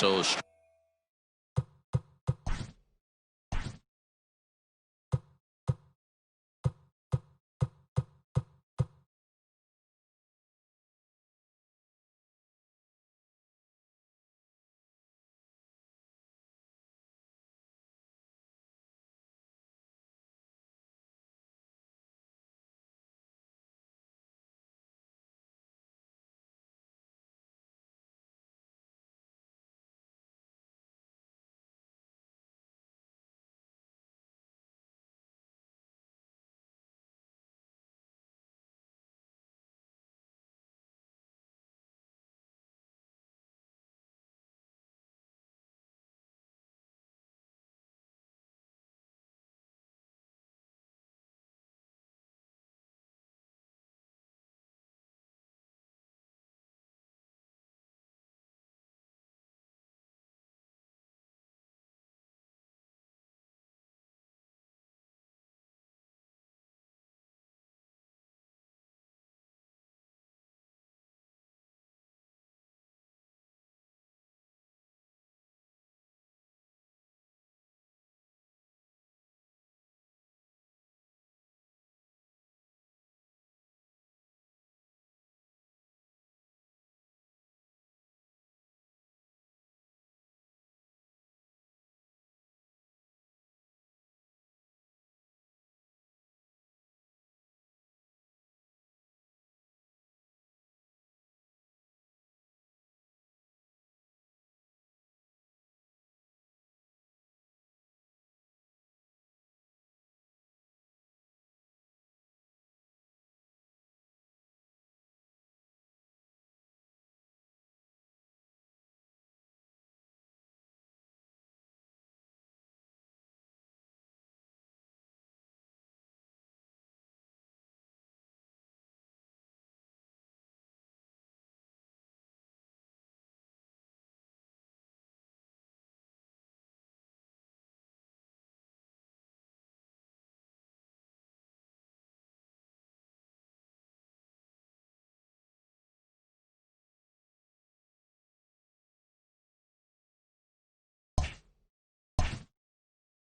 So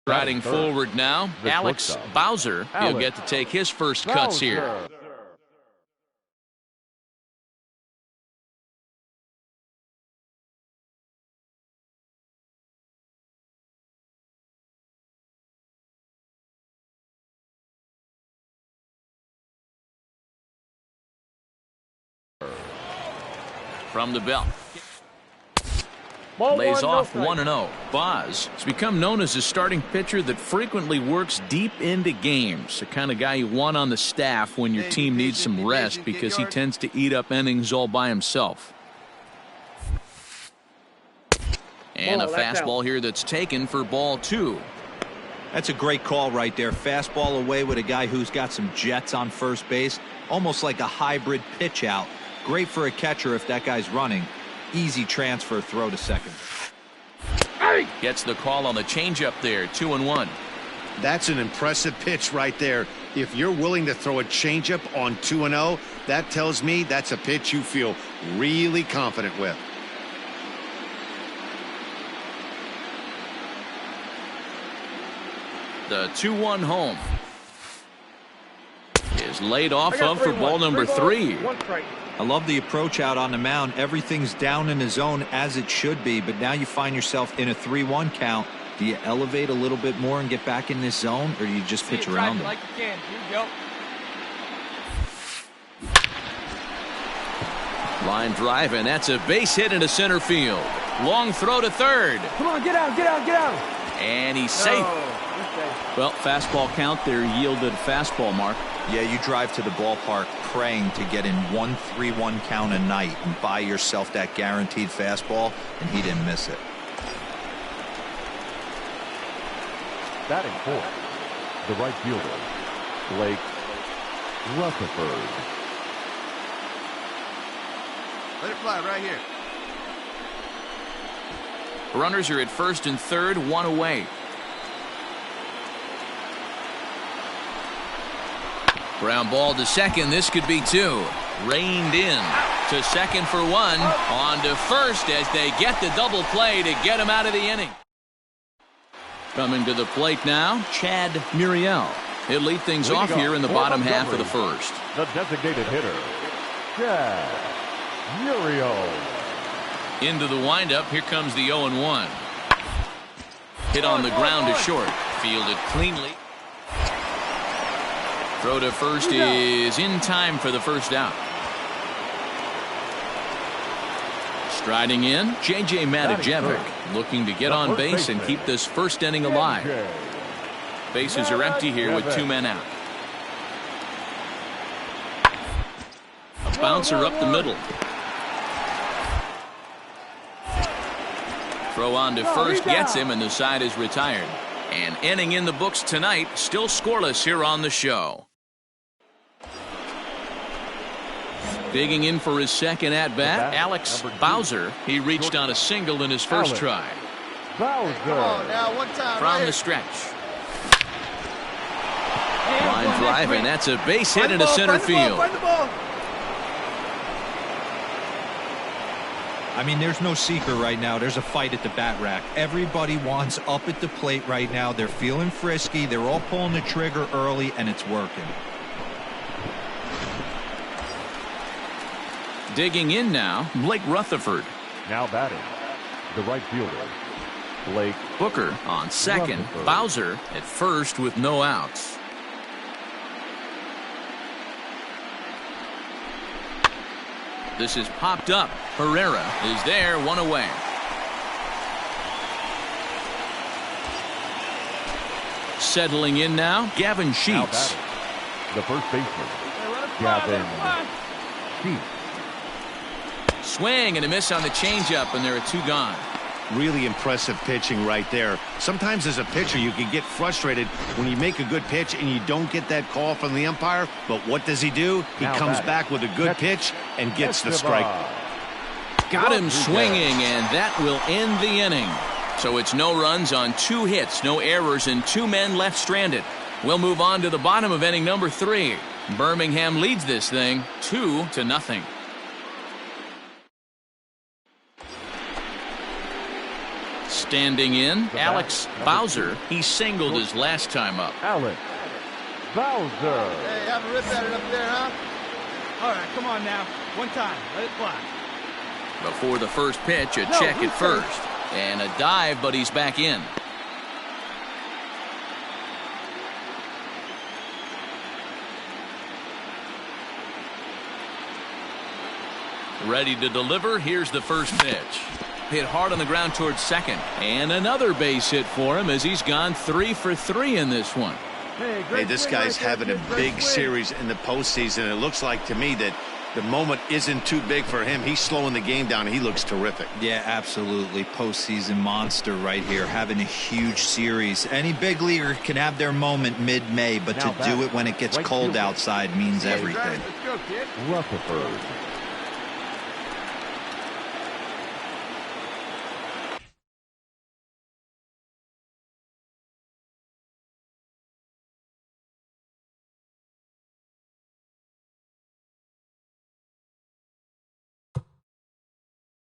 riding forward now, Alex Bowser. He'll get to take his first cuts here. From the belt. Lays off 1-0. Boz has become known as a starting pitcher that frequently works deep into games. The kind of guy you want on the staff when your team needs some rest because he tends to eat up innings all by himself. And a fastball here that's taken for ball 2. That's a great call right there. Fastball away with a guy who's got some jets on first base. Almost like a hybrid pitch out. Great for a catcher if that guy's running. Easy transfer throw to second. Gets the call on the changeup there. 2-1. That's an impressive pitch right there. If you're willing to throw a changeup on 2-0, that tells me that's a pitch you feel really confident with. The 2-1 home is laid off of for ball number 3. I love the approach out on the mound. Everything's down in the zone as it should be, but now you find yourself in a 3-1 count. Do you elevate a little bit more and get back in this zone, or do you just pitch around them? Like you can. Here you go. Line drive, and that's a base hit into center field. Long throw to third. Come on, get out, get out, get out. And he's safe. Well, fastball count there yielded fastball, Mark. Yeah, you drive to the ballpark praying to get in 1 3-1 count a night and buy yourself that guaranteed fastball, and he didn't miss it. Batting fourth, the right fielder, Blake Rutherford. Let it fly right here. Runners are at first and third, 1 away. Ground ball to second. This could be 2. Reined in to second for one. On to first as they get the double play to get him out of the inning. Coming to the plate now, Chad Muriel. He'll lead things off here in the bottom half of the first. The designated hitter, Chad Muriel. Into the windup. Here comes the 0-1. Hit on the ground to short. Fielded cleanly. Throw to first is in time for the first out. Striding in, J.J. Matijevic looking to get on base and keep this first inning alive. Bases are empty here with 2 men out. A bouncer up the middle. Throw on to first gets him, and the side is retired. An inning in the books tonight, still scoreless here on the show. Digging in for his second at-bat, Alex Bowser. He reached on a single in his first try. Bowser. Come on now, one time. From the stretch. Line drive, and that's a base hit into center field. I mean, there's no secret right now. There's a fight at the bat rack. Everybody wants up at the plate right now. They're feeling frisky. They're all pulling the trigger early, and it's working. Digging in now, Blake Rutherford. Now batting, the right fielder, Blake Booker on second. Rutherford. Bowser at first with no outs. This is popped up. Herrera is there, 1 away. Settling in now, Gavin Now Sheets. batting, the first baseman, Gavin Sheets. Swing and a miss on the changeup, and there are 2 gone. Really impressive pitching right there. Sometimes as a pitcher you can get frustrated when you make a good pitch and you don't get that call from the umpire. But what does he do? He Now comes batting, back with a good pitch and gets the strike. Got him swinging, and that will end the inning. So it's no runs on 2 hits, no errors, and 2 men left stranded. We'll move on to the bottom of inning number 3. Birmingham leads this thing 2-0. Standing in, Alex Bowser. He singled his last time up. Alex Bowser. Hey, have a rip at it up there, huh? All right, come on now. One time. Let it fly. Before the first pitch, a check at first. And a dive, but he's back in. Ready to deliver. Here's the first pitch. Hit hard on the ground towards second. And another base hit for him as he's gone 3 for 3 in this one. Hey, this guy's having a big series in the postseason. It looks like to me that the moment isn't too big for him. He's slowing the game down. He looks terrific. Yeah, absolutely. Postseason monster right here, having a huge series. Any big leaguer can have their moment mid-May, but Now to do it when it gets right cold fielder. outside means everything. Let's go, kid. Rutherford.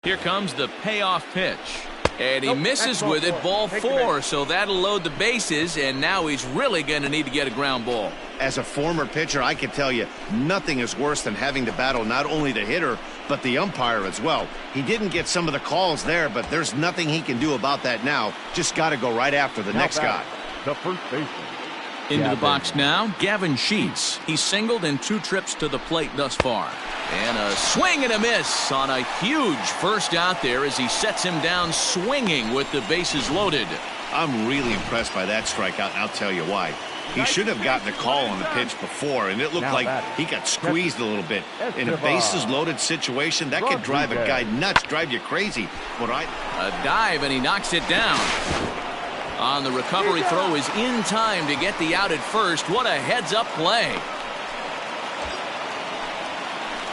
Here comes the payoff pitch. And he misses with it, ball 4, so that'll load the bases, and now he's really going to need to get a ground ball. As a former pitcher, I can tell you, nothing is worse than having to battle not only the hitter, but the umpire as well. He didn't get some of the calls there, but there's nothing he can do about that now. Just got to go right after the next guy. The first baseman. Into the Gavin. box now, Gavin Sheets. He's singled in 2 trips to the plate thus far. And a swing and a miss on a huge first out there as he sets him down swinging with the bases loaded. I'm really impressed by that strikeout, and I'll tell you why. He should have gotten a call on the pitch before, and it looked Now like batting. he got squeezed a little bit. In a Esteban. bases-loaded situation, that could drive a guy nuts, drive you crazy. But A dive, and he knocks it down. On the recovery throw is in time to get the out at first. What a heads-up play.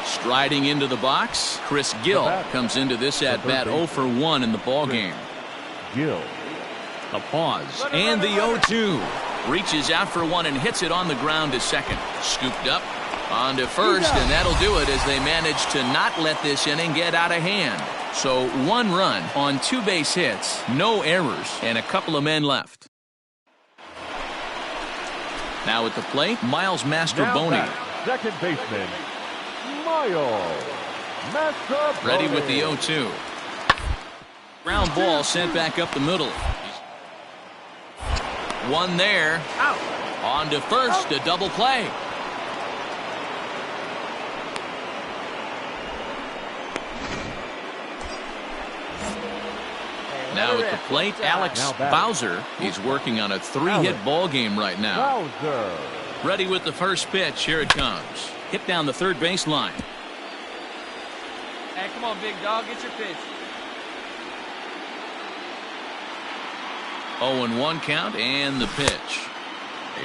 Striding into the box, Chris Gill comes into this at-bat 0 for 1 in the ballgame. Gill. A pause, and the 0-2. Reaches out for one and hits it on the ground to second. Scooped up, On to first, and that'll do it as they manage to not let this inning get out of hand. So 1 run on 2 base hits, no errors, and a couple of men left. Now at the plate, Miles Mastrobuoni. Second baseman, Miles Mastrobuoni. Ready with the 0-2. Ground ball sent back up the middle. One there. Out. On to first, a double play. Now at the plate, Alex Bowser. He's working on a 3-hit ball game right now. Bowser. Ready with the first pitch. Here it comes. Hit down the third baseline. Hey, come on, big dog. Get your pitch. 0-1 count and the pitch.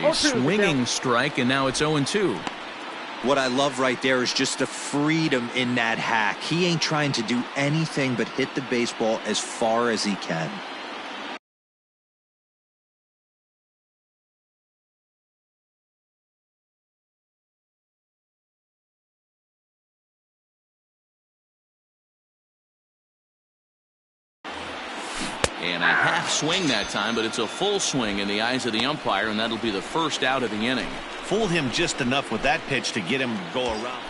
A swinging strike, and now it's 0-2. What I love right there is just the freedom in that hack. He ain't trying to do anything but hit the baseball as far as he can. And a half swing that time, but it's a full swing in the eyes of the umpire, and that'll be the first out of the inning. Fooled him just enough with that pitch to get him to go around.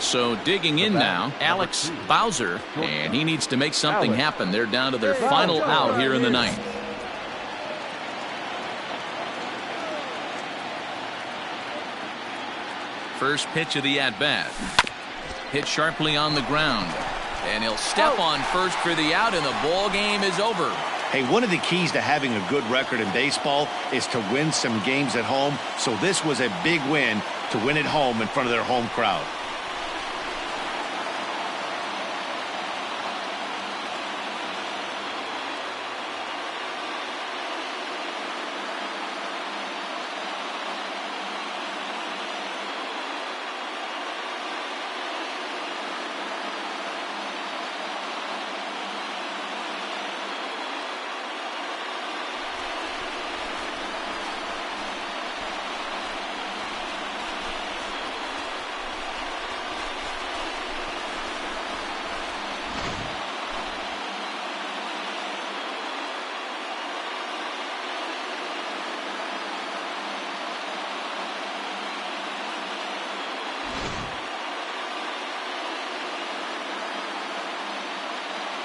So digging in now, Alex Bowser, and he needs to make something happen. They're down to their final out here in the ninth. First pitch of the at-bat. Hit sharply on the ground. And he'll step on first for the out, and the ball game is over. Hey, one of the keys to having a good record in baseball is to win some games at home. So this was a big win to win at home in front of their home crowd.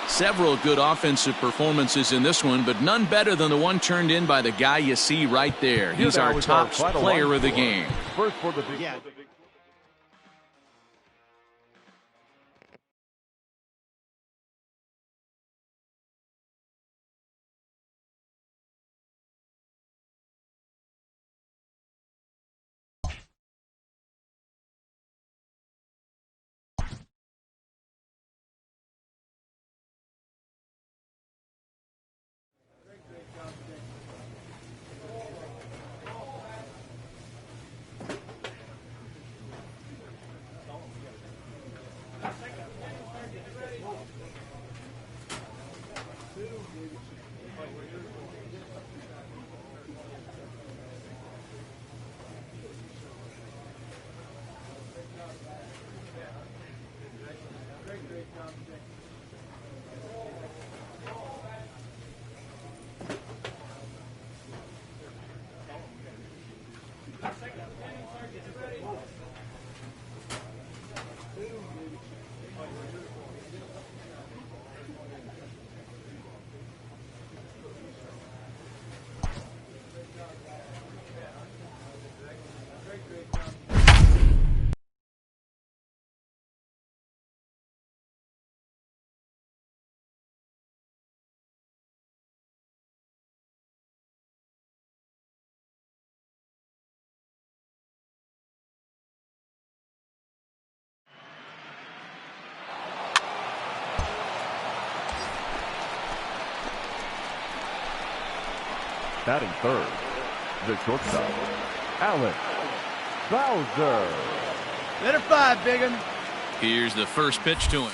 Several good offensive performances in this one, but none better than the one turned in by the guy you see right there. He's our top player of the game. First for the big. Yeah. Batting third, the shortstop, Alex Bowser. Let her fly, big un. Here's the first pitch to him.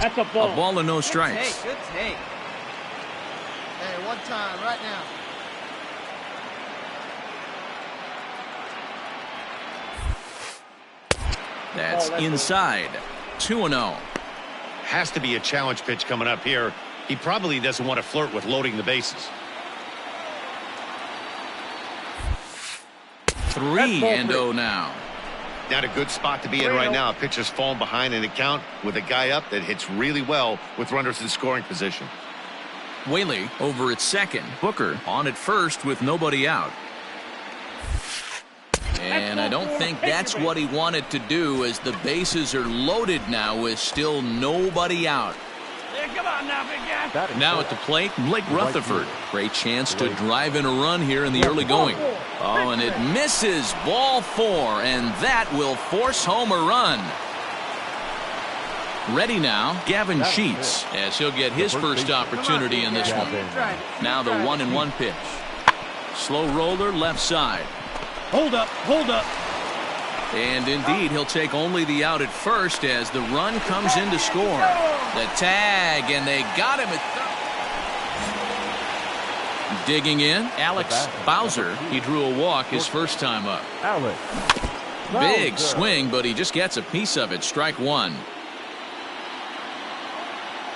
That's a ball. A ball and no strikes. Good take. Hey, one time, right now. That's inside. 2-0. Has to be a challenge pitch coming up here. He probably doesn't want to flirt with loading the bases. 3-0 now. Not a good spot to be in right now. Pitcher's falling behind in the count with a guy up that hits really well with runners in scoring position. Whaley over at second. Booker on at first with nobody out. And I don't think that's what he wanted to do, as the bases are loaded now with still nobody out. Yeah, come on now, big guy. Now at the plate, Blake Rutherford. Great chance to drive in a run here in the early going. Oh, and it misses. Ball 4, and that will force home a run. Ready now, Gavin Sheets, as he'll get his first opportunity in this one. Now the 1-1 pitch. Slow roller left side. Hold up, hold up. And indeed, he'll take only the out at first as the run comes in to score. The tag, and they got him at third. Digging in, Alex Bowser. He drew a walk his first time up. Big swing, but he just gets a piece of it. Strike 1.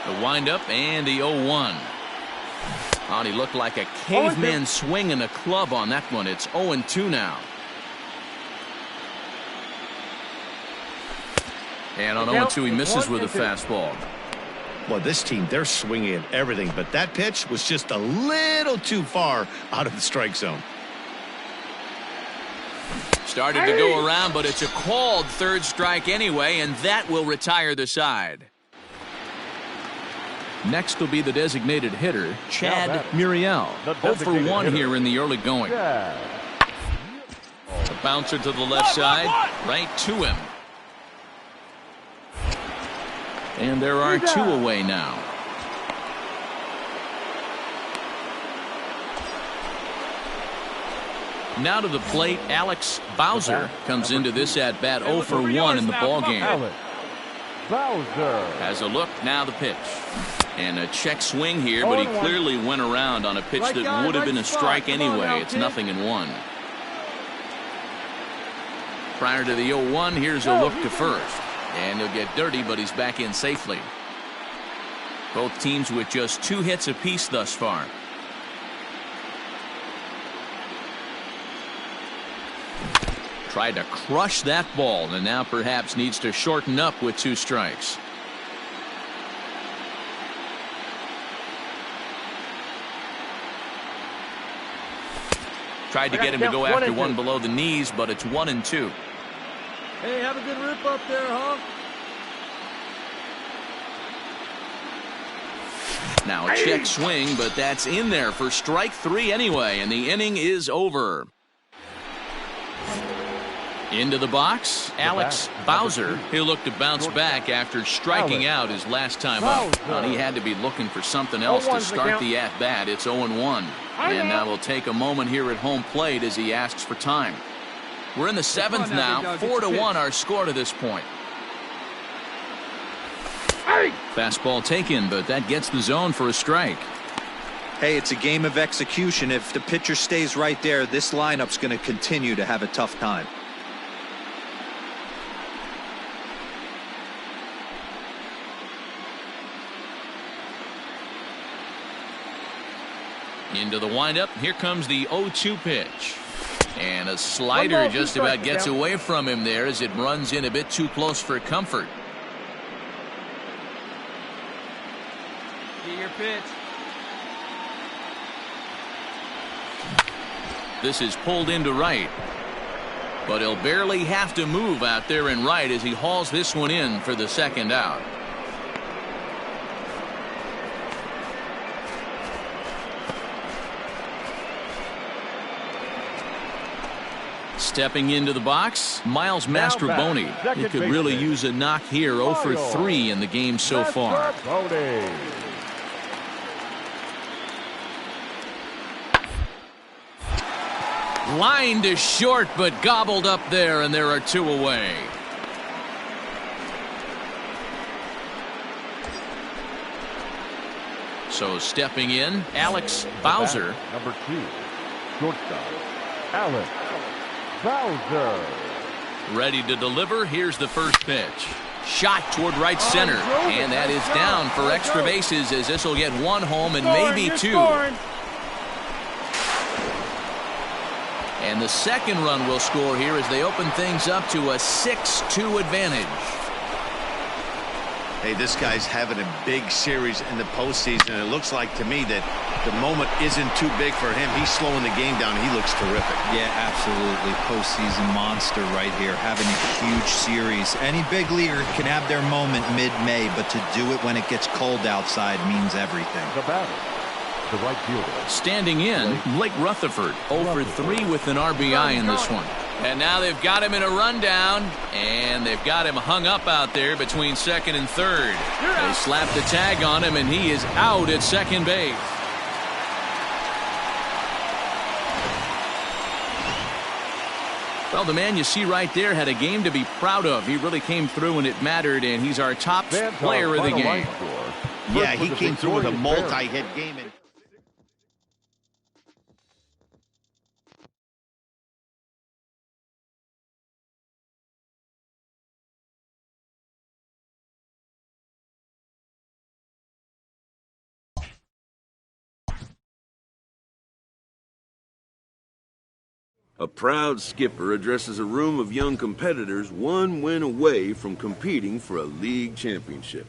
The windup and the 0-1. Oh, he looked like a caveman swinging a club on that one. It's 0-2 now. And on 0-2, he misses with a fastball. Well, this team, they're swinging at everything, but that pitch was just a little too far out of the strike zone. Started to go around, but it's a called third strike anyway, and that will retire the side. Next will be the designated hitter, Chad Muriel. 0 for 1 here in the early going. A bouncer to the left side, right to him. And there are 2 away now. Now to the plate, Alex Bowser comes into this at-bat 0 for 1 in the ballgame. Has a look, now the pitch. And a check swing here, but he clearly went around on a pitch that would have been a strike anyway. It's 0-1. Prior to the 0-1, here's a look to first. And he'll get dirty, but he's back in safely. Both teams with just 2 hits apiece thus far. Tried to crush that ball, and now perhaps needs to shorten up with 2 strikes. Tried to get him to go after one below the knees, but it's 1-2. Hey, have a good rip up there, huh? Now a check swing, but that's in there for strike 3 anyway, and the inning is over. Into the box, Alex Bowser. He'll look to bounce back after striking out his last time up. Well, he had to be looking for something else to start the at-bat. It's 0-1. And now we'll take a moment here at home plate as he asks for time. We're in the 7th now. 4-1 our score to this point. Fastball taken, but that gets the zone for a strike. Hey, it's a game of execution. If the pitcher stays right there, this lineup's going to continue to have a tough time. Into the windup. Here comes the 0-2 pitch. And a slider just about gets away from him there as it runs in a bit too close for comfort. Get your pitch. This is pulled into right. But he'll barely have to move out there in right as he hauls this one in for the second out. Stepping into the box, Miles Mastrobuoni. He could really use a knock here. 0 for 3 in the game so far. Line to short, but gobbled up there, and there are 2 away. So stepping in, Alex Bowser. Number 2, shortstop, Alex Bowser. Ready to deliver. Here's the first pitch. Shot toward right center. And that is down for extra bases as this will get one home and maybe two. And the second run will score here as they open things up to a 6-2 advantage. Hey, this guy's having a big series in the postseason. And it looks like to me that the moment isn't too big for him. He's slowing the game down. He looks terrific. Yeah, absolutely. Postseason monster right here, having a huge series. Any big leaguer can have their moment mid-May, but to do it when it gets cold outside means everything. The batter, the right fielder. Standing in, Blake Rutherford, 0 for 3 with an RBI in this one. And now they've got him in a rundown, and they've got him hung up out there between second and third. They slapped the tag on him, and he is out at second base. Well, the man you see right there had a game to be proud of. He really came through when it mattered, and he's our top player of the game. Yeah, he came through with a multi-hit game. A proud skipper addresses a room of young competitors one win away from competing for a league championship.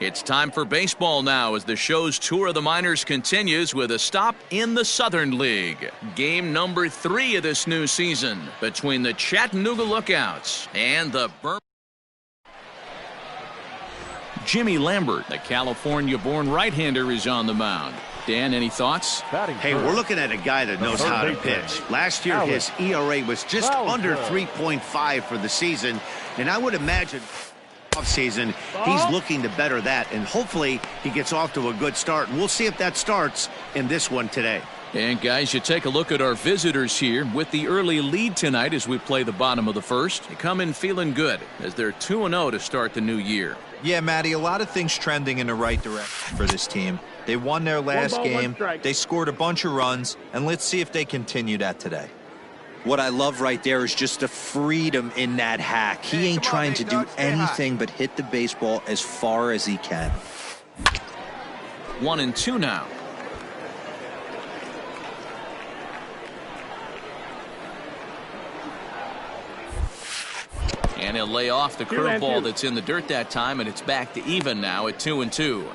It's time for baseball now as the show's tour of the minors continues with a stop in the Southern League. Game number 3 of this new season between the Chattanooga Lookouts and the Jimmy Lambert, the California-born right-hander, is on the mound. Dan, any thoughts? Hey, we're looking at a guy that knows how to pitch. Last year, his ERA was just under 3.5 for the season, and I would imagine offseason he's looking to better that, and hopefully he gets off to a good start. And we'll see if that starts in this one today. And guys, you take a look at our visitors here with the early lead tonight as we play the bottom of the first. They come in feeling good as they're 2-0 to start the new year. Yeah, Matty, a lot of things trending in the right direction for this team. They won their last game, they scored a bunch of runs, and let's see if they continue that today. What I love right there is just the freedom in that hack. He ain't trying to do anything but hit the baseball as far as he can. 1-2 now. And he'll lay off the curveball that's in the dirt that time, and it's back to even now at 2-2.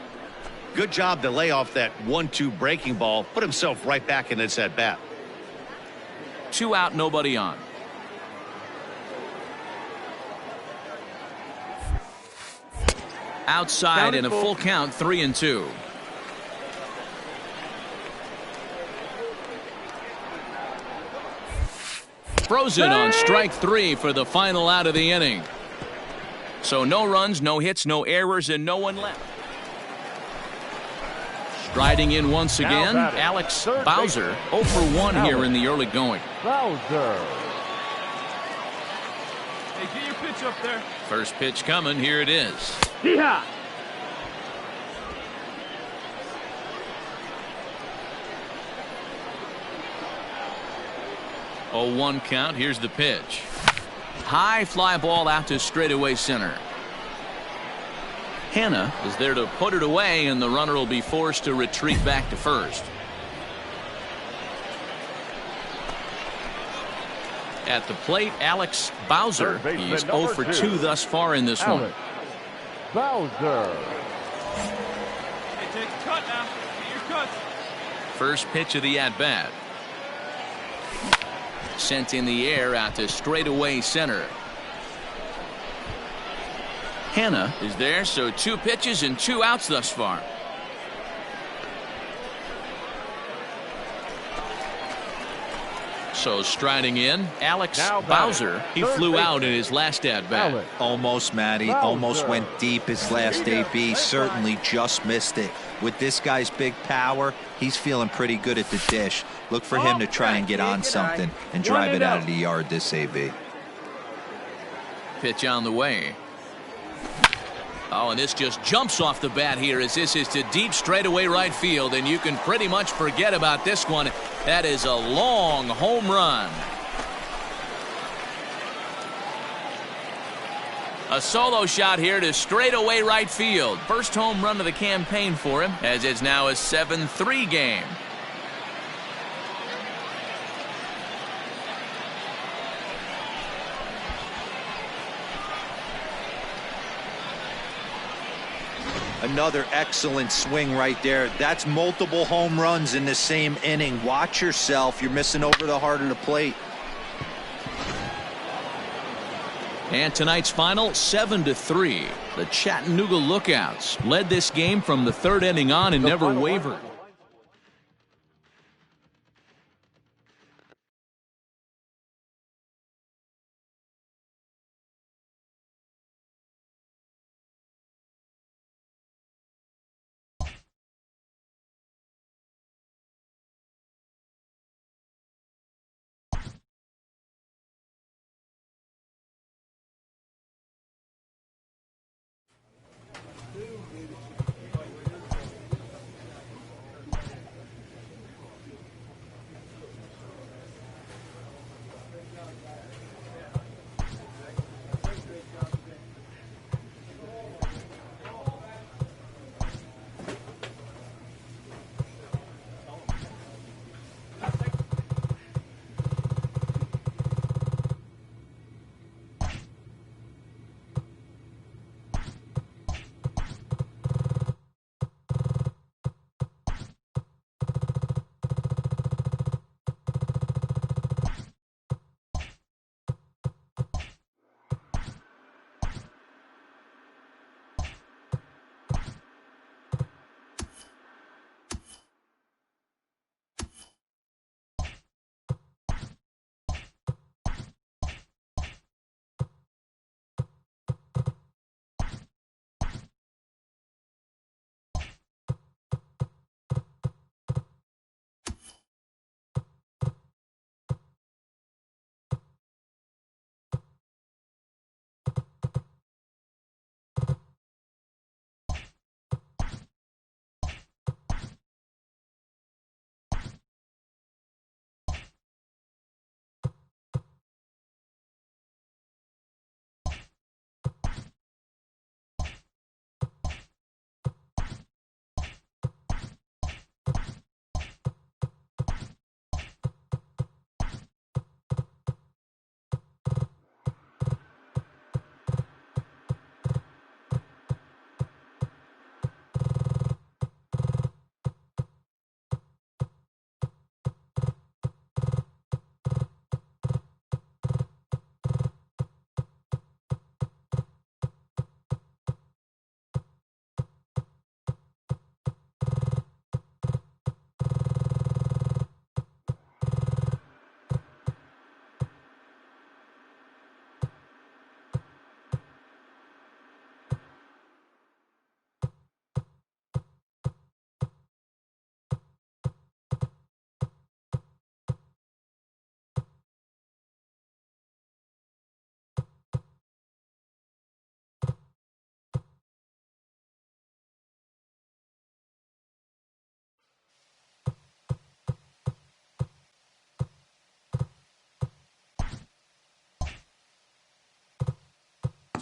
Good job to lay off that 1-2 breaking ball, put himself right back in this at bat. 2 out, nobody on. Outside and a full count, 3-2. Frozen on strike 3 for the final out of the inning. So no runs, no hits, no errors, and no one left. Striding in once again, Alex Bowser, 0 for 1 here in the early going. Bowser. Hey, get your pitch up there. First pitch coming, here it is. Yeah. 0-1 count. Here's the pitch. High fly ball out to straightaway center. Hannah is there to put it away, and the runner will be forced to retreat back to first. At the plate, Alex Bowser. He's 0 for 2 thus far in this one. Bowser. Hey, take a cut now. Get your cuts. First pitch of the at-bat. Sent in the air out to straightaway center. Hannah is there, so 2 pitches and 2 outs thus far. So striding in, Alex Bowser. He flew out in his last at-bat. Almost, Matty. Almost went deep his last AB. Certainly just missed it. With this guy's big power, he's feeling pretty good at the dish. Look for him to try and get on something and drive it out of the yard this AB. Pitch on the way. Oh, and this just jumps off the bat here as this is to deep straightaway right field, and you can pretty much forget about this one. That is a long home run. A solo shot here to straightaway right field. First home run of the campaign for him, as it's now a 7-3 game. Another excellent swing right there. That's multiple home runs in the same inning. Watch yourself. You're missing over the heart of the plate. And tonight's final, 7-3. The Chattanooga Lookouts led this game from the 3rd inning on and never wavered.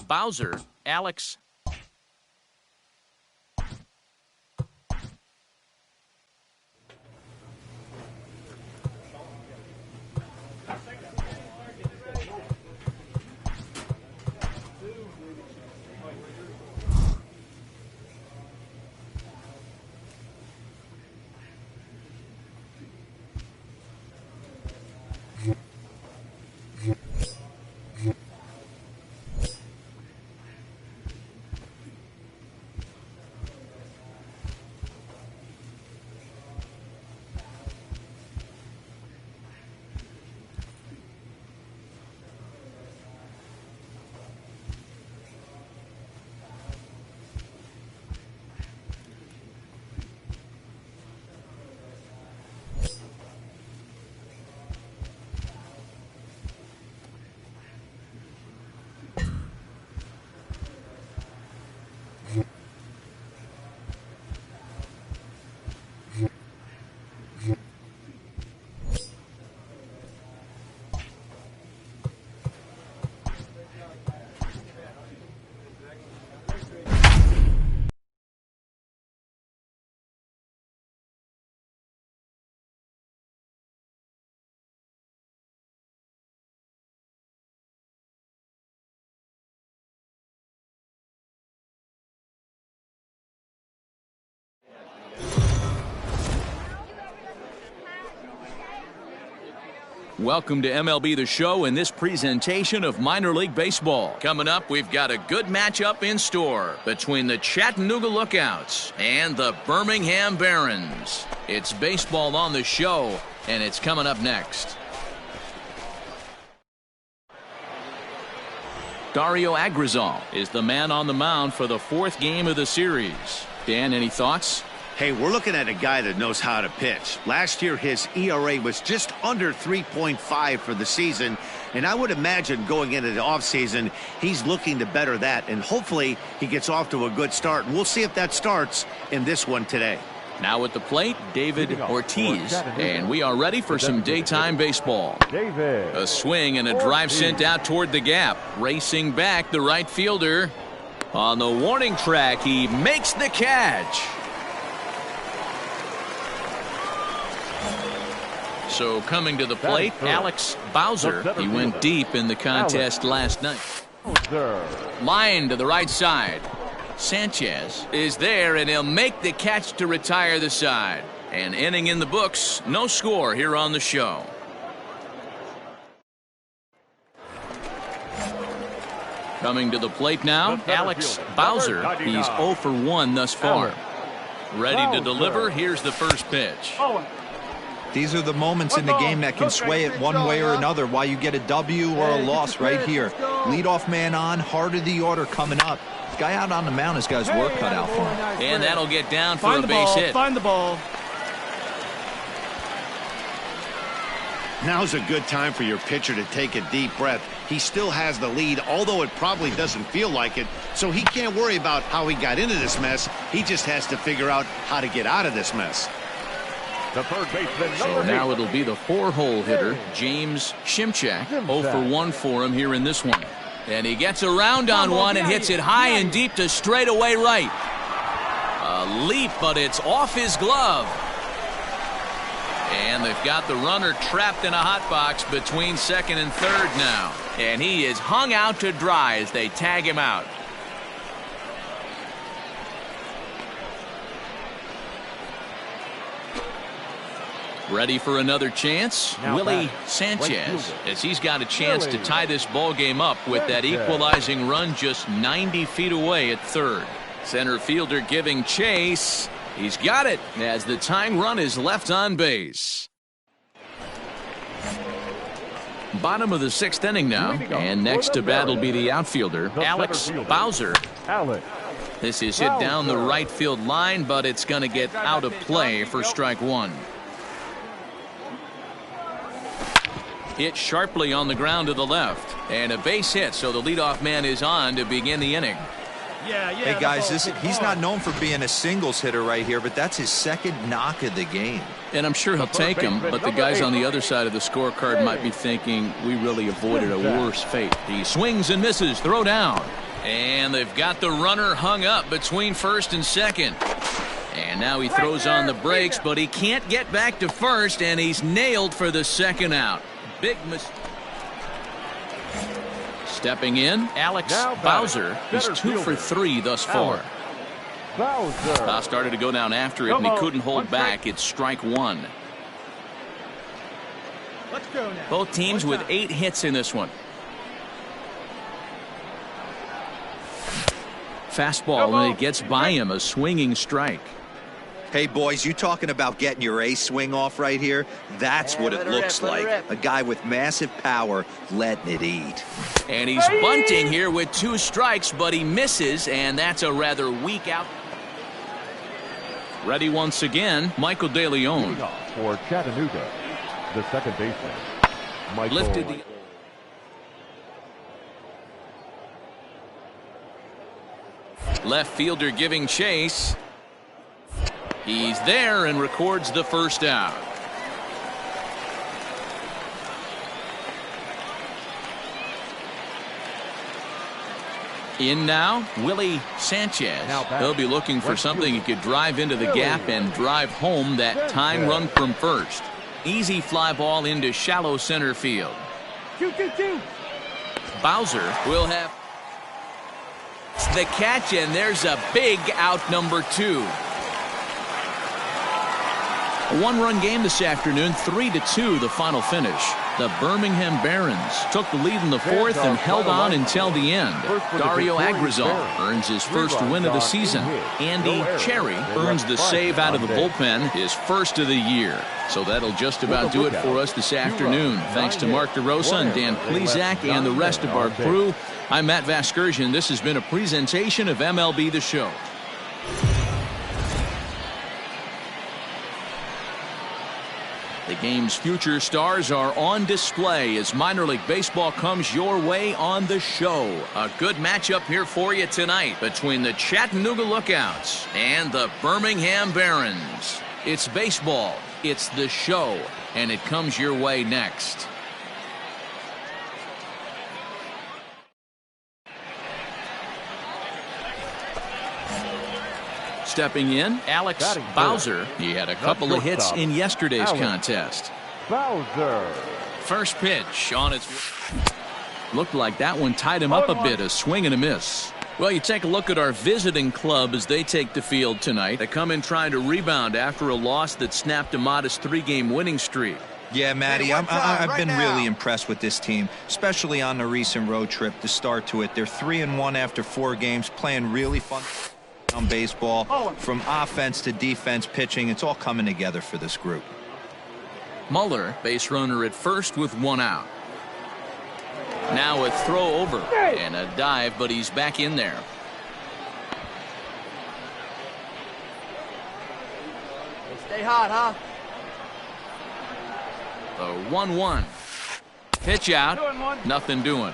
Bowser, Alex. Welcome to MLB The Show and this presentation of minor league baseball. Coming up, we've got a good matchup in store between the Chattanooga Lookouts and the Birmingham Barons. It's baseball on the show, and it's coming up next. Dario Agrizal is the man on the mound for the fourth game of the series. Dan, any thoughts? Hey, we're looking at a guy that knows how to pitch. Last year, his ERA was just under 3.5 for the season, and I would imagine going into the offseason, he's looking to better that, and hopefully he gets off to a good start. And we'll see if that starts in this one today. Now at the plate, David Ortiz, and we are ready for some daytime baseball. A swing and a drive sent out toward the gap. Racing back, the right fielder. On the warning track, he makes the catch. So coming to the plate, Alex Bowser. He went deep in the contest last night. Line to the right side. Sanchez is there, and he'll make the catch to retire the side. An inning in the books, no score here on the show. Coming to the plate now, Alex Bowser. He's 0 for 1 thus far. Ready to deliver. Here's the first pitch. These are the moments in the game that can sway it one way or another, why you get a W or a loss right here. Leadoff man on, heart of the order coming up. Guy out on the mound has got his work cut out for him. And that'll get down for a base hit. Find the ball. Now's a good time for your pitcher to take a deep breath. He still has the lead, although it probably doesn't feel like it. So he can't worry about how he got into this mess. He just has to figure out how to get out of this mess. The third baseman, so now it'll be the 4-hole hitter, James Shimchak. 0 for 1 for him here in this one. And he gets around on one and hits it high and deep to straightaway right. A leap, but it's off his glove. And they've got the runner trapped in a hot box between second and third now. And he is hung out to dry as they tag him out. Ready for another chance? Now Willie Sanchez, as he's got a chance to tie this ball game up with that equalizing run just 90 feet away at third. Center fielder giving chase. He's got it as the tying run is left on base. Bottom of the 6th inning now, and next to bat will be the outfielder, Alex Bowser. This is hit down the right field line, but it's going to get out of play for strike one. Hit sharply on the ground to the left, and a base hit, so the leadoff man is on to begin the inning. Hey guys, he's not known for being a singles hitter right here, but that's his second knock of the game. And I'm sure he'll take him, but the guys on the other side of the scorecard might be thinking we really avoided a worse fate. He swings and misses, throw down. And they've got the runner hung up between first and second. And now he throws on the brakes, but he can't get back to first, and he's nailed for the second out. Big mistake. Stepping in, Alex Bowser. He's 2 for 3 thus far. Bowser started to go down after it, and he couldn't hold back. It's strike 1. Let's go now. Both teams with 8 hits in this one. Fastball, and it gets by him, a swinging strike. Hey, boys, you talking about getting your ace swing off right here? That's what it looks like. A guy with massive power letting it eat. And he's bunting here with 2 strikes, but he misses, and that's a rather weak out. Ready once again, Michael De Leon. For Chattanooga, the second baseman, Michael. Lifted the... Left fielder giving chase. He's there and records the first out. In now, Willie Sanchez. He'll be looking for something he could drive into the gap and drive home that tying run from first. Easy fly ball into shallow center field. Bowser will have the catch, and there's a big out, number 2. A 1-run game this afternoon, 3-2 the final finish. The Birmingham Barons took the lead in the 4th and held on until the end. Dario Agrizal earns his first win of the season. Andy Cherry earns the save out of the bullpen, his first of the year. So that'll just about do it for us this afternoon. Thanks to Mark DeRosa and Dan Plezak and the rest of our crew. I'm Matt Vasgersian. This has been a presentation of MLB The Show. The game's future stars are on display as minor league baseball comes your way on The Show. A good matchup here for you tonight between the Chattanooga Lookouts and the Birmingham Barons. It's baseball, it's The Show, and it comes your way next. Stepping in, Alex Bowser. He had a couple of hits in yesterday's contest. Bowser. First pitch on its... Looked like that one tied him up a bit, a swing and a miss. Well, you take a look at our visiting club as they take the field tonight. They come in trying to rebound after a loss that snapped a modest 3-game winning streak. Yeah, Matty, I've been really impressed with this team, especially on the recent road trip to start to it. They're 3-1 after 4 games, playing really fun baseball. From offense to defense, pitching, it's all coming together for this group. Muller, base runner at first with 1 out. Now a throw over and a dive, but he's back in there. Stay hot, huh? The 1-1. Pitch out. Nothing doing.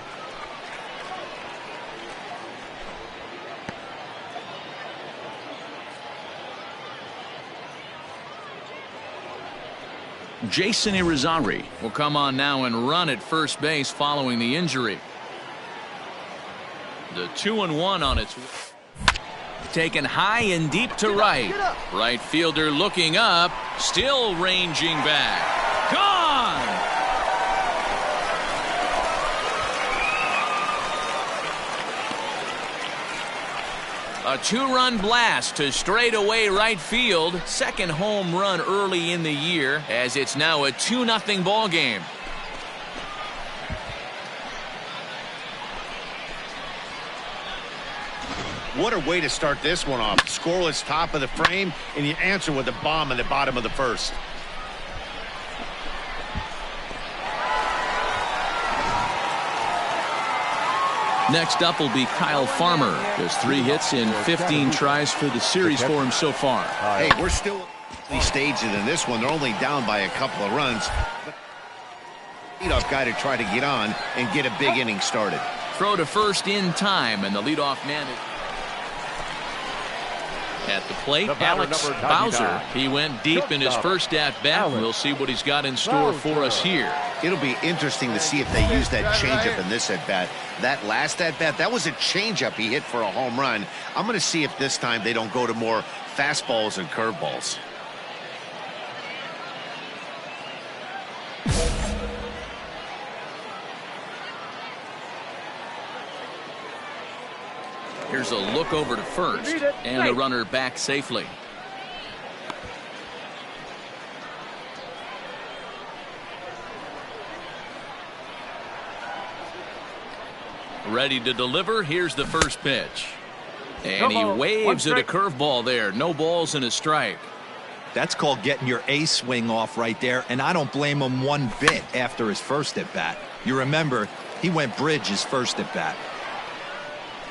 Jason Irizarry will come on now and run at first base following the injury. The 2-1 on its way. Taken high and deep to right. Right fielder looking up, still ranging back. Gone! A 2-run blast to straightaway right field. Second home run early in the year, as it's now a 2-0 ball game. What a way to start this one off. Scoreless top of the frame, and you answer with a bomb in the bottom of the first. Next up will be Kyle Farmer. There's 3 hits in 15 tries for the series for him so far. Hey, we're still at stages in this one. They're only down by a couple of runs. But leadoff guy to try to get on and get a big inning started. Throw to first in time, and the leadoff man is... At the plate, The batter, Alex number Bowser. 99. He went deep in his first at-bat. We'll see what he's got in store for us here. It'll be interesting to see if they use that changeup in this at-bat. That last at-bat, that was a changeup he hit for a home run. I'm going to see if this time they don't go to more fastballs and curveballs. Here's a look over to first, and the runner back safely. Ready to deliver. Here's the first pitch. And he waves at a curveball there. No balls and a strike. That's called getting your A swing off right there, and I don't blame him one bit after his first at-bat. You remember, he went bridge his first at-bat.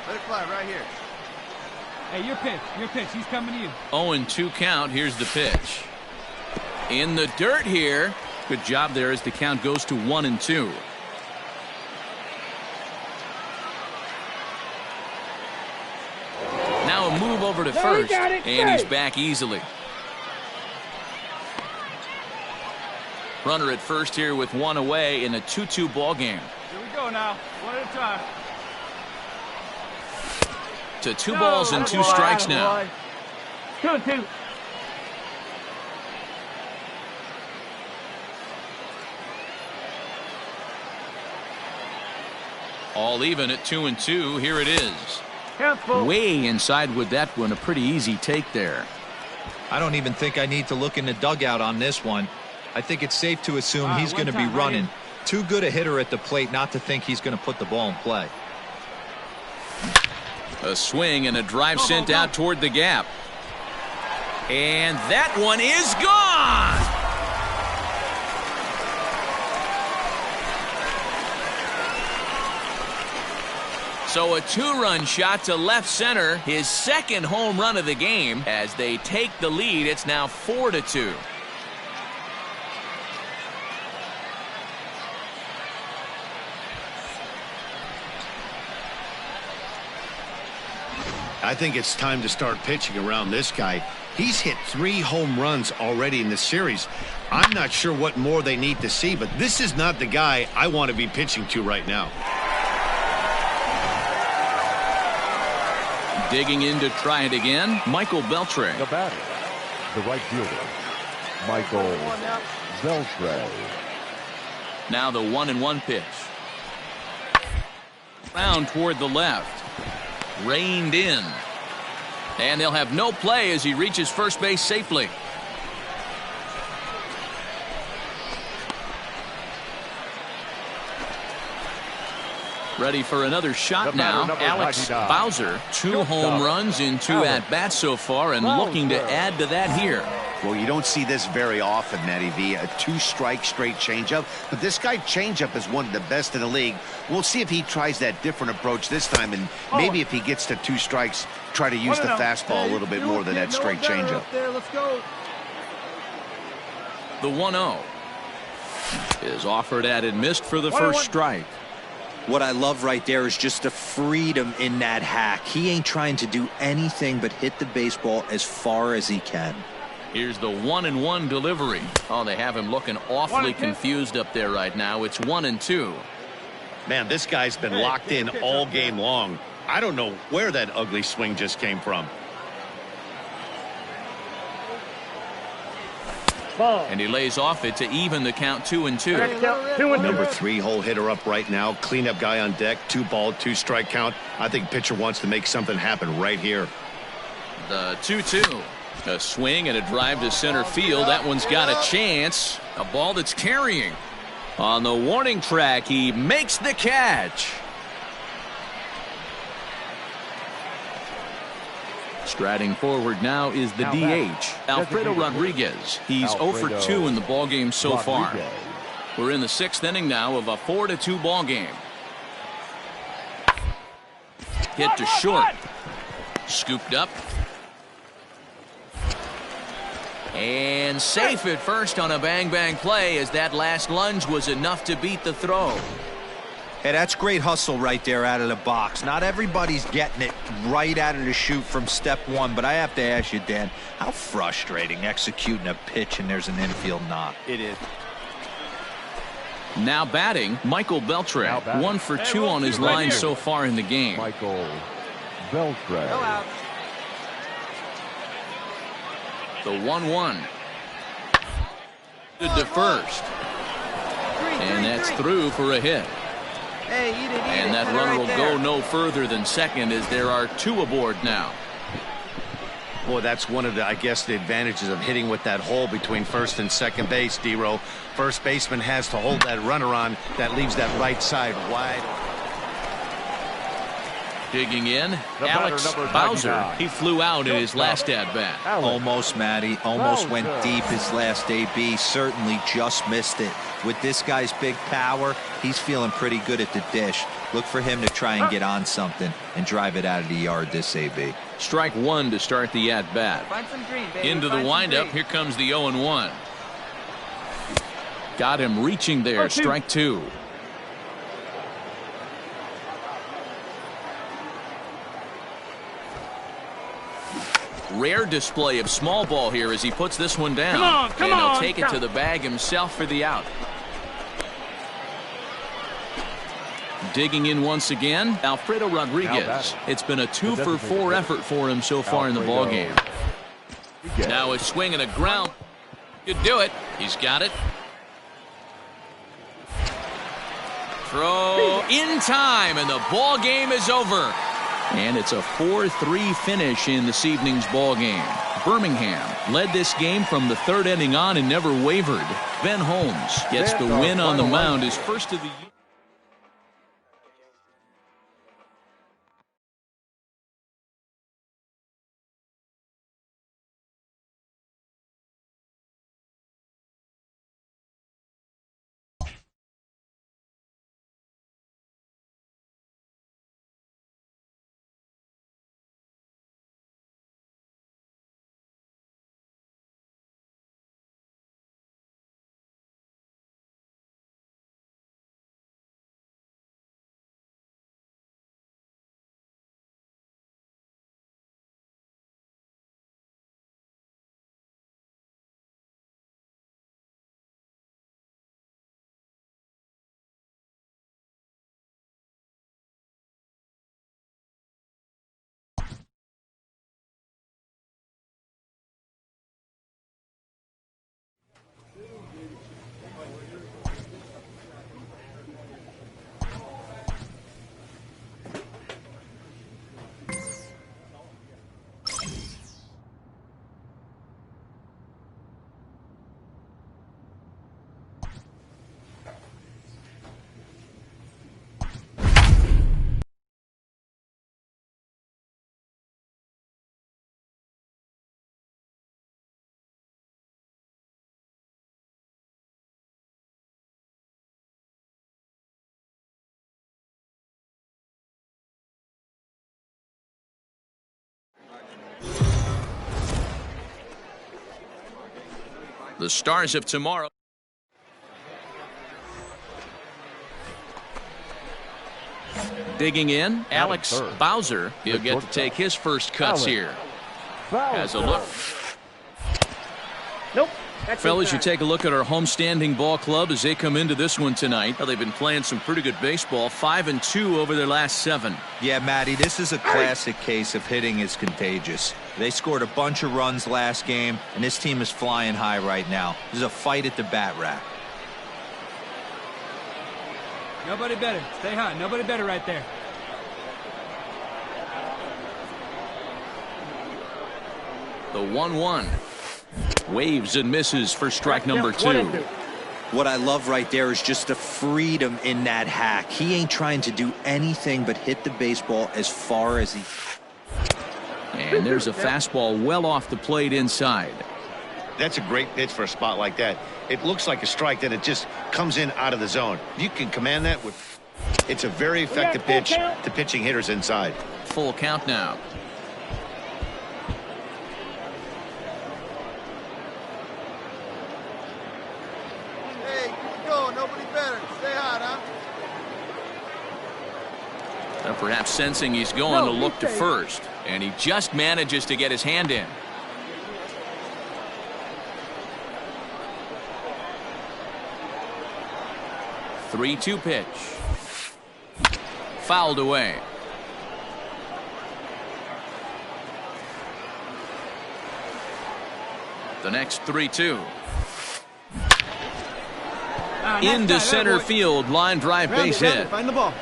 Let it fly right here. Hey, your pitch. He's coming to you. 0-2 count. Here's the pitch. In the dirt here. Good job there as the count goes to 1-2. Now a move over to first, and he's back easily. Runner at first here with one away in a 2-2 ball game. Here we go now. One at a time. To 2 balls and 2 strikes now. 2-2. All even at 2-2. Here it is. Careful. Way inside with that one. A pretty easy take there. I don't even think I need to look in the dugout on this one. I think it's safe to assume he's going to be running. Too good a hitter at the plate not to think he's going to put the ball in play. A swing and a drive sent out toward the gap. And that one is gone. So a 2-run shot to left center, his second home run of the game. As they take the lead, it's now 4-2. I think it's time to start pitching around this guy. He's hit 3 home runs already in the series. I'm not sure what more they need to see, but this is not the guy I want to be pitching to right now. Digging in to try it again, Michael Beltre. The batter, the right fielder, Michael Beltre. Now the 1-1 pitch. Round toward the left. Reined in. And they'll have no play as he reaches first base safely. Ready for another shot now. Alex Bowser. 2 home runs in 2 at-bats so far, and looking to add to that here. Well, you don't see this very often, Matty V. A 2-strike straight changeup. But this guy changeup is one of the best in the league. We'll see if he tries that different approach this time. And maybe if he gets to 2 strikes, try to use the fastball a little bit more than that straight changeup. Let's go. The 1-0 is offered at and missed for the first strike. What I love right there is just the freedom in that hack. He ain't trying to do anything but hit the baseball as far as he can. Here's the 1-1 delivery. Oh, they have him looking awfully confused up there right now. It's 1-2. Man, this guy's been locked in all game long. I don't know where that ugly swing just came from. And he lays off it to even the count 2-2. Number 3 hole hitter up right now. Cleanup guy on deck. 2-ball, 2-strike count. I think pitcher wants to make something happen right here. The 2-2. A swing and a drive to center field. That one's got a chance. A ball that's carrying. On the warning track, he makes the catch. Striding forward now is the DH, Alfredo Rodriguez. He's 0 for 2 in the ballgame so far. We're in the 6th inning now of a 4-2 ball game. Hit to short. Scooped up. And safe at first on a bang-bang play, as that last lunge was enough to beat the throw. Hey, that's great hustle right there out of the box. Not everybody's getting it right out of the chute from step one, but I have to ask you, Dan, how frustrating executing a pitch and there's an infield knock. It is. Now batting, Michael Beltre. 1 for 2 on his line so far in the game. Michael Beltre. Go out. The 1-1. To first. And that's through for a hit. Hey, eat it, And that runner will go no further than second as there are 2 aboard now. Boy, that's one of the, I guess, the advantages of hitting with that hole between first and second base, D-Row. First baseman has to hold that runner on. That leaves that right side wide. Digging in, Alex Bowser. He flew out in his last at-bat. Almost, Matty. Almost went deep his last AB. Certainly just missed it. With this guy's big power, he's feeling pretty good at the dish. Look for him to try and get on something and drive it out of the yard this AB. Strike 1 to start the at-bat. Find some green, baby. Into the windup. Here comes the 0-1. Got him reaching there. Strike 2. Rare display of small ball here as he puts this one down. Come on, and he'll take it to the bag himself for the out. Digging in once again, Alfredo Rodriguez. It's been a 2 for 4 effort for him so far in the ballgame. Now a swing and a ground. Could do it. He's got it. Throw in time, and the ball game is over. And it's a 4-3 finish in this evening's ball game. Birmingham led this game from the 3rd inning on and never wavered. Ben Holmes gets the win on the mound, his first of the year. The stars of tomorrow. Digging in, Alex Bowser. He'll get to take his first cuts here. Has a look. Nope. Fellas, you take a look at our homestanding ball club as they come into this one tonight. Well, they've been playing some pretty good baseball, 5-2 over their last 7. Yeah, Matty, this is a classic case of hitting is contagious. They scored a bunch of runs last game, and this team is flying high right now. There's a fight at the bat rack. Nobody better. Stay hot. Nobody better right there. The 1-1. Waves and misses for strike number 2. What I love right there is just the freedom in that hack. He ain't trying to do anything but hit the baseball as far as he. And there's a fastball well off the plate inside. That's a great pitch for a spot like that. It looks like a strike, then it just comes in out of the zone. You can command that with. It's a very effective pitch to pitching hitters inside. Full count now. Perhaps sensing he's going to look to first. And he just manages to get his hand in. Three-two pitch. Fouled away. The next 3-2. Into center field, line drive, base hit. Find the ball.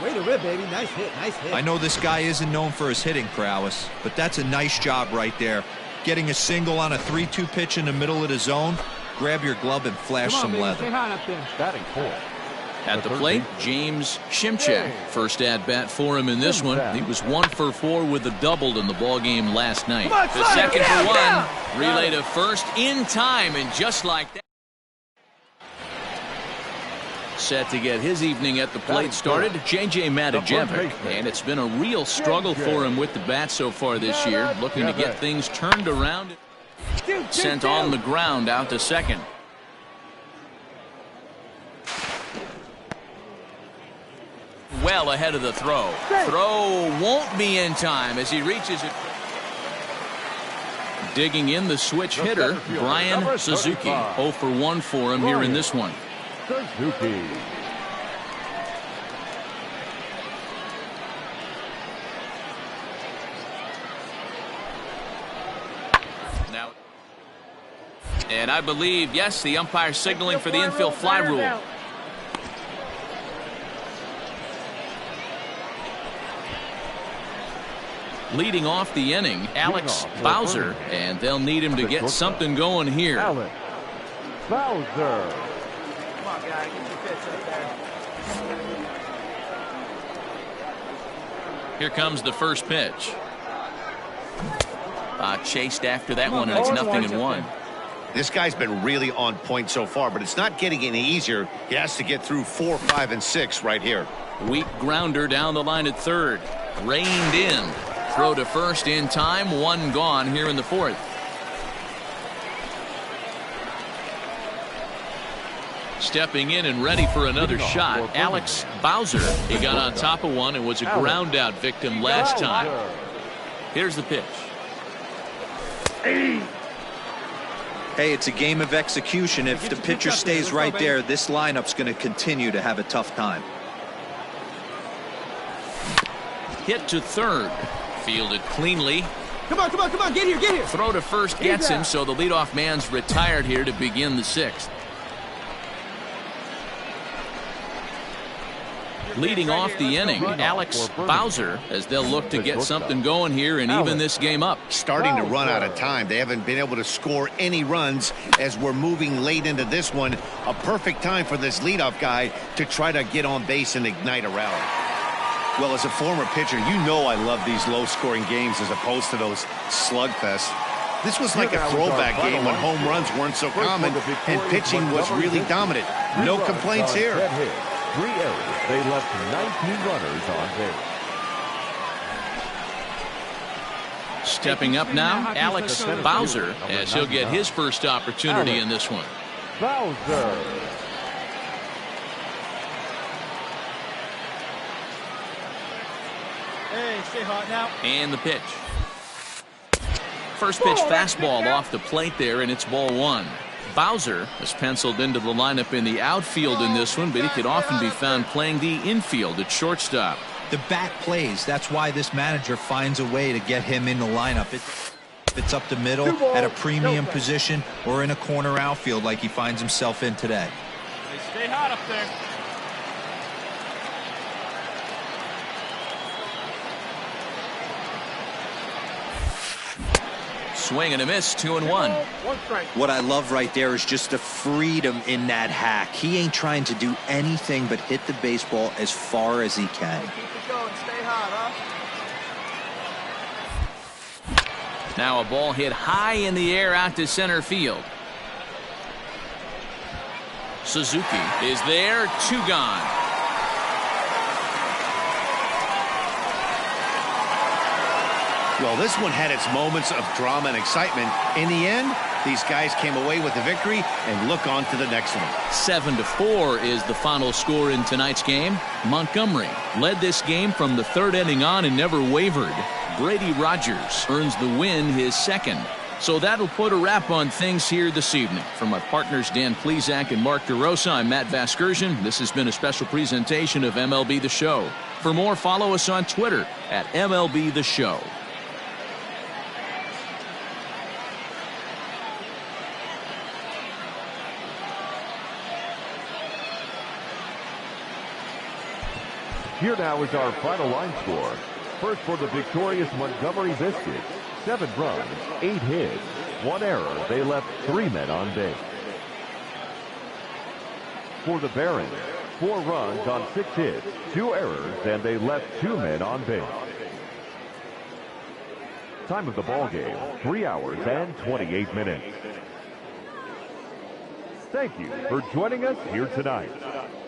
Way to rip, baby. Nice hit, nice hit. I know this guy isn't known for his hitting prowess, but that's a nice job right there. Getting a single on a 3-2 pitch in the middle of the zone. Grab your glove and flash some leather. Stay high up there. Batting fourth. At the plate, James Shimchak. First at bat for him in this one. He was 1 for 4 with a double in the ball game last night. The second for one. Relay to first in time, and just like that. Set to get his evening at the plate started, J.J. Matijevic. And it's been a real struggle for him with the bat so far this year. Looking to get things turned around. Sent on the ground out to second. Well ahead of the throw. Throw won't be in time as he reaches it. Digging in the switch hitter, Brian Suzuki. 0 for 1 for him here in this one. Suzuki. Now, and I believe, yes, the umpire signaling for the infield fly rule. Leading off the inning, Alex Bowser, and they'll need him to get something going here. Alex Bowser. Come on, guy. Get your pitch up there. Here comes the first pitch. Chased after that one, and it's 0-1. This guy's been really on point so far, but it's not getting any easier. He has to get through 4, 5, and 6 right here. Weak grounder down the line at third. Reined in. Throw to first in time. One gone here in the fourth. Stepping in and ready for another shot, Alex Bowser. He got on top of one and was a ground out victim last time. Here's the pitch. Hey, it's a game of execution. If the pitcher stays right there, this lineup's going to continue to have a tough time. Hit to third. Fielded cleanly. Come on, come on, come on. Get here, get here. Throw to first gets him, so the leadoff man's retired here to begin the sixth. Leading off the inning, Alex Bowser, as they'll look to get something going here and even this game up. Starting to run out of time. They haven't been able to score any runs as we're moving late into this one. A perfect time for this leadoff guy to try to get on base and ignite a rally. Well, as a former pitcher, you know I love these low-scoring games as opposed to those slugfests. This was like a throwback game when home runs weren't so common and pitching was really dominant. No complaints here. 3 errors. They left 19 runners on base. Stepping up now, Alex Bowser, as he'll get his first opportunity in this one. Bowser. Hey, stay hot now. And the pitch. First pitch fastball off the plate there, and it's ball one. Bowser is penciled into the lineup in the outfield in this one, but he could often be found playing the infield at shortstop. The bat plays. That's why this manager finds a way to get him in the lineup. If it's up the middle at a premium position or in a corner outfield like he finds himself in today. Hey, stay hot up there. Swing and a miss, 2-1. What I love right there is just the freedom in that hack. He ain't trying to do anything but hit the baseball as far as he can. Keep it going. Stay hot, huh? Now a ball hit high in the air out to center field. Suzuki is there, 2 gone. Well, this one had its moments of drama and excitement. In the end, These guys came away with the victory and look on to the next one. 7-4 is the final score in tonight's game. Montgomery led this game from the third inning on and never wavered. Brady Rogers earns the win, his second. So that'll put a wrap on things here this evening. From my partners Dan Plesac and Mark DeRosa, I'm Matt Vasgersian. This has been a special presentation of MLB The Show. For more, follow us on Twitter at MLB The Show. Here now is our final line score. First for the victorious Montgomery Biscuits. 7 runs, 8 hits, 1 error. They left 3 men on base. For the Barons, 4 runs on 6 hits, 2 errors, and they left 2 men on base. Time of the ball game, 3 hours and 28 minutes. Thank you for joining us here tonight.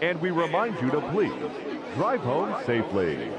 And we remind you to please drive home safely.